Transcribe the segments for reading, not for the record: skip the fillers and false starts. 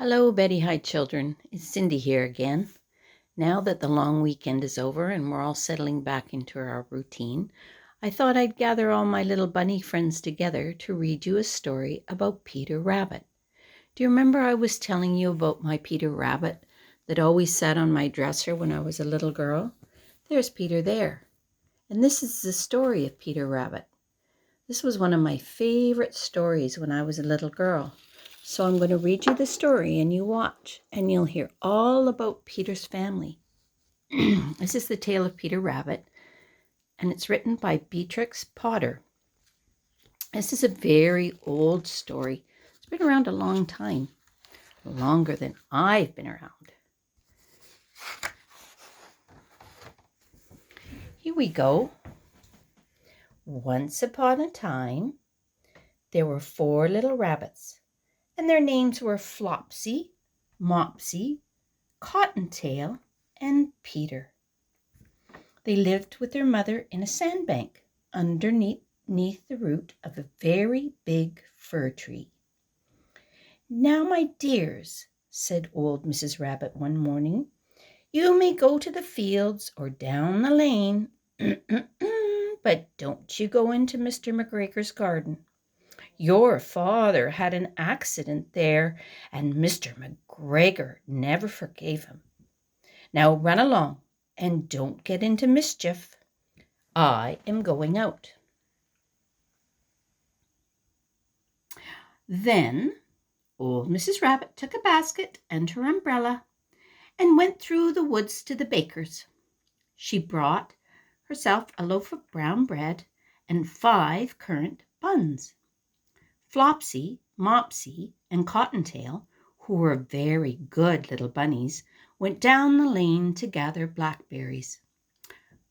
Hello, Betty Hi children. It's Cindy here again. Now that the long weekend is over and we're all settling back into our routine, I thought I'd gather all my little bunny friends together to read you a story about Peter Rabbit. Do you remember I was telling you about my Peter Rabbit that always sat on my dresser when I was a little girl? There's Peter there. And this is the story of Peter Rabbit. This was one of my favorite stories when I was a little girl. So I'm going to read you the story and you watch and you'll hear all about Peter's family. This is the tale of Peter Rabbit and it's written by Beatrix Potter. This is a very old story. It's been around a long time, longer than I've been around. Here we go. Once upon a time, there were 4 little rabbits, and their names were Flopsy, Mopsy, Cottontail, and Peter. They lived with their mother in a sandbank underneath the root of a very big fir tree. "Now, my dears," said old Mrs. Rabbit one morning, "you may go to the fields or down the lane, but don't you go into Mr. McGregor's garden. Your father had an accident there, and Mr. McGregor never forgave him. Now run along, and don't get into mischief. I am going out." Then old Mrs. Rabbit took a basket and her umbrella and went through the woods to the baker's. She brought herself a loaf of brown bread and 5 currant buns. Flopsy, Mopsy, and Cottontail, who were very good little bunnies, went down the lane to gather blackberries.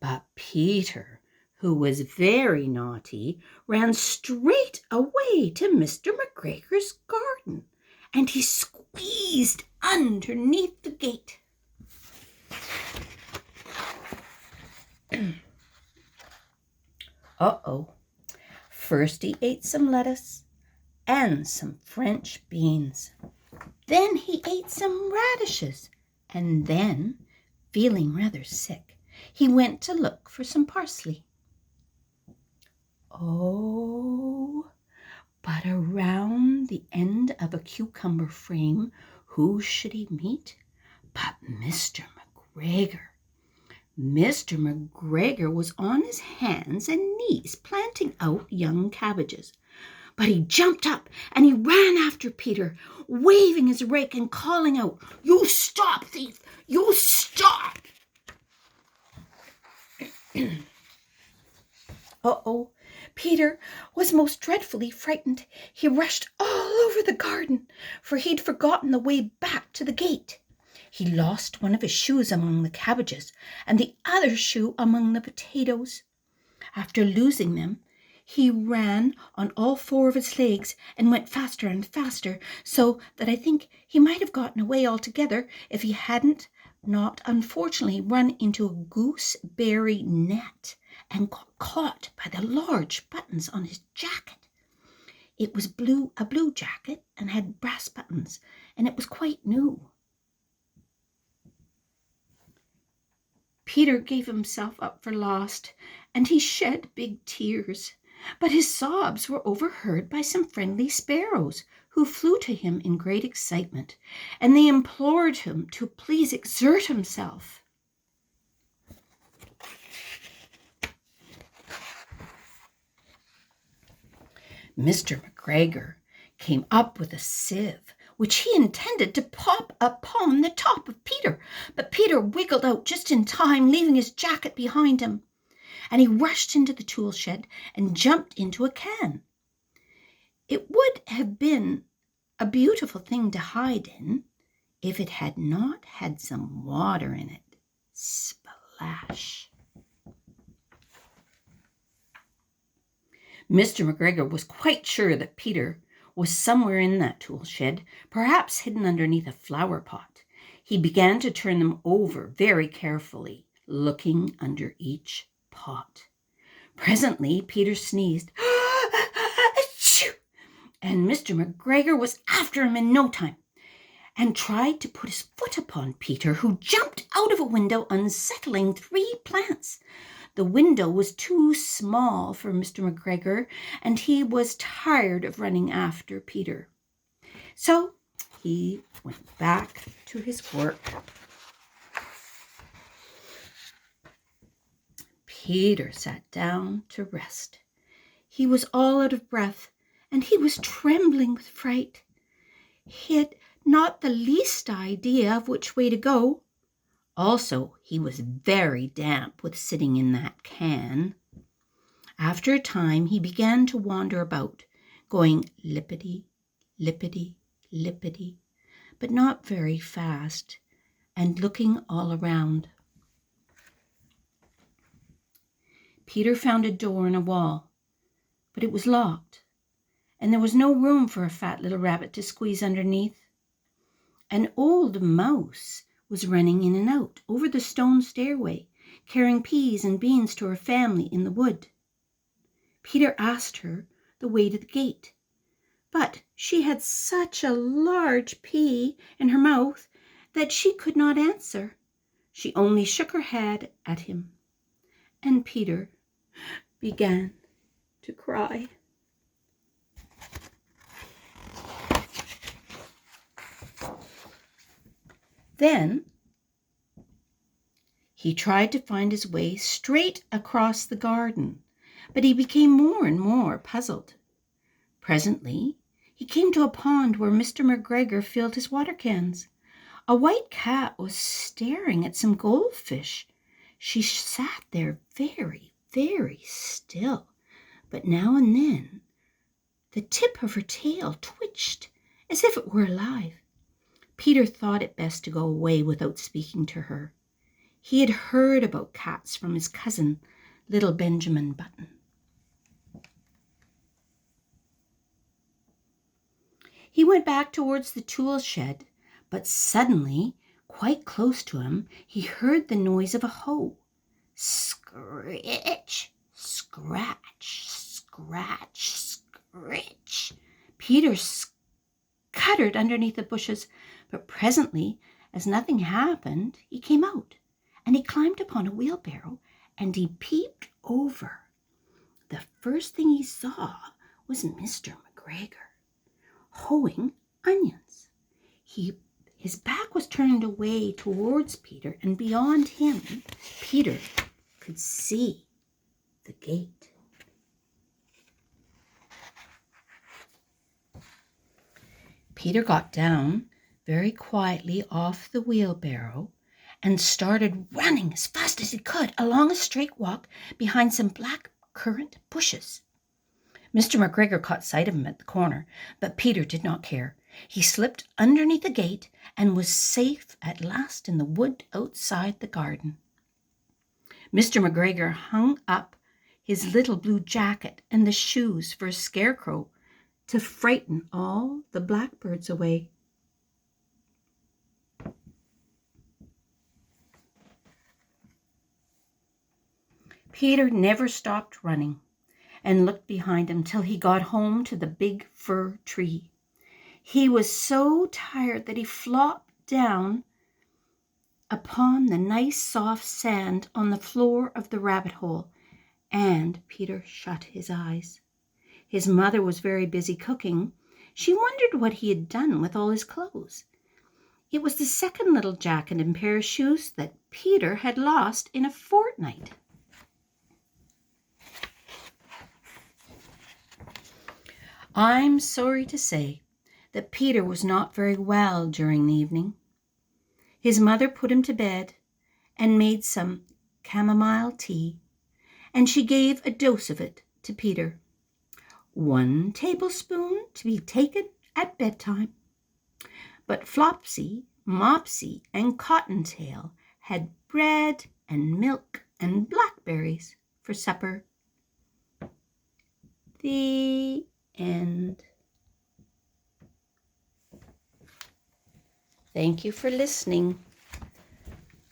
But Peter, who was very naughty, ran straight away to Mr. McGregor's garden, and he squeezed underneath the gate. Uh-oh. First he ate some lettuce and some French beans. Then he ate some radishes, and then, feeling rather sick, he went to look for some parsley. Oh, but around the end of a cucumber frame, who should he meet but Mr. McGregor. Mr. McGregor was on his hands and knees planting out young cabbages. But he jumped up and he ran after Peter, waving his rake and calling out, "You stop, thief! You stop!" Uh-oh, Peter was most dreadfully frightened. He rushed all over the garden, for he'd forgotten the way back to the gate. He lost one of his shoes among the cabbages and the other shoe among the potatoes. After losing them, he ran on all 4 of his legs and went faster and faster, so that I think he might have gotten away altogether if he hadn't not unfortunately run into a gooseberry net and got caught by the large buttons on his jacket. It was a blue jacket and had brass buttons, and it was quite new. Peter gave himself up for lost, and he shed big tears. But his sobs were overheard by some friendly sparrows, who flew to him in great excitement, and they implored him to please exert himself. Mr. McGregor came up with a sieve, which he intended to pop upon the top of Peter, but Peter wiggled out just in time, leaving his jacket behind him, and he rushed into the tool shed and jumped into a can. It would have been a beautiful thing to hide in if it had not had some water in it. Splash! Mr. McGregor was quite sure that Peter was somewhere in that tool shed, perhaps hidden underneath a flower pot. He began to turn them over very carefully, looking under each pot. Presently, Peter sneezed, and Mr. McGregor was after him in no time. and tried to put his foot upon Peter, who jumped out of a window, unsettling 3 plants. The window was too small for Mr. McGregor, and he was tired of running after Peter. So he went back to his work. Peter sat down to rest. He was all out of breath, and he was trembling with fright. He had not the least idea of which way to go. Also, he was very damp with sitting in that can. After a time, he began to wander about, going lippity, lippity, lippity, but not very fast, and looking all around. Peter found a door in a wall, but it was locked, and there was no room for a fat little rabbit to squeeze underneath. An old mouse was running in and out over the stone stairway, carrying peas and beans to her family in the wood. Peter asked her the way to the gate, but she had such a large pea in her mouth that she could not answer. She only shook her head at him, and Peter began to cry. Then he tried to find his way straight across the garden, but he became more and more puzzled. Presently, he came to a pond where Mr. McGregor filled his water cans. A white cat was staring at some goldfish. She sat there very, very still, but now and then the tip of her tail twitched as if it were alive. Peter thought it best to go away without speaking to her. He had heard about cats from his cousin, little Benjamin Button. He went back towards the tool shed, but suddenly, quite close to him, he heard the noise of a hoe. Scritch, scratch, scratch, scritch. Peter scuttered underneath the bushes, but presently, as nothing happened, he came out, and he climbed upon a wheelbarrow, and he peeped over. The first thing he saw was Mr. McGregor hoeing onions. His back was turned away towards Peter, and beyond him, Peter could see the gate. Peter got down very quietly off the wheelbarrow and started running as fast as he could along a straight walk behind some black currant bushes. Mr. McGregor caught sight of him at the corner, but Peter did not care. He slipped underneath the gate and was safe at last in the wood outside the garden. Mr. McGregor hung up his little blue jacket and the shoes for a scarecrow to frighten all the blackbirds away. Peter never stopped running and looked behind him till he got home to the big fir tree. He was so tired that he flopped down upon the nice soft sand on the floor of the rabbit hole, and Peter shut his eyes. His mother was very busy cooking. She wondered what he had done with all his clothes. It was the second little jacket and pair of shoes that Peter had lost in a fortnight. I'm sorry to say that Peter was not very well during the evening. His mother put him to bed and made some chamomile tea, and she gave a dose of it to Peter. 1 tablespoon to be taken at bedtime. But Flopsy, Mopsy, and Cottontail had bread and milk and blackberries for supper. The end. Thank you for listening.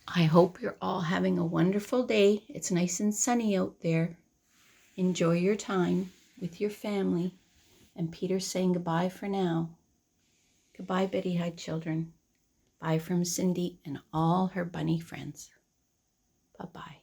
I hope you're all having a wonderful day. It's nice and sunny out there. Enjoy your time with your family. And Peter's saying goodbye for now. Goodbye, Betty Hyde children. Bye from Cindy and all her bunny friends. Bye-bye.